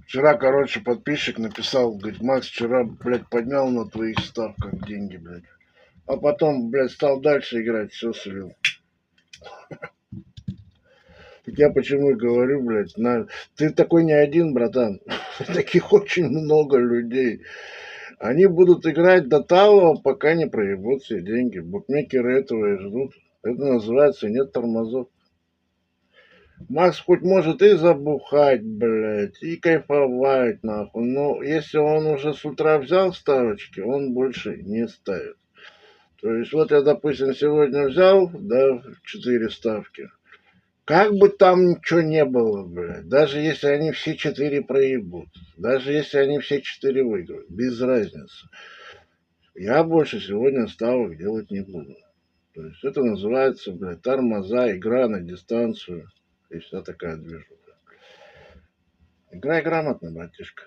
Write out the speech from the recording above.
Вчера, короче, подписчик написал, говорит, Макс, вчера, блядь, поднял на твоих ставках деньги, блядь. А потом, блядь, стал дальше играть, все слил. Так я почему и говорю, блядь, ты такой не один, братан. Таких очень много людей. Они будут играть до талого, пока не проебут все деньги. Букмекеры этого и ждут. Это называется нет тормозов. Макс хоть может и забухать, блядь, и кайфовать, нахуй. Но если он уже с утра взял ставочки, он больше не ставит. То есть вот я, допустим, сегодня взял, да, 4 ставки. Как бы там ничего не было, блядь, даже если они все 4 проебут, даже если они все 4 выиграют, без разницы. Я больше сегодня ставок делать не буду. То есть это называется, блядь, тормоза, игра на дистанцию и вся такая движуха. Играй грамотно, братишка.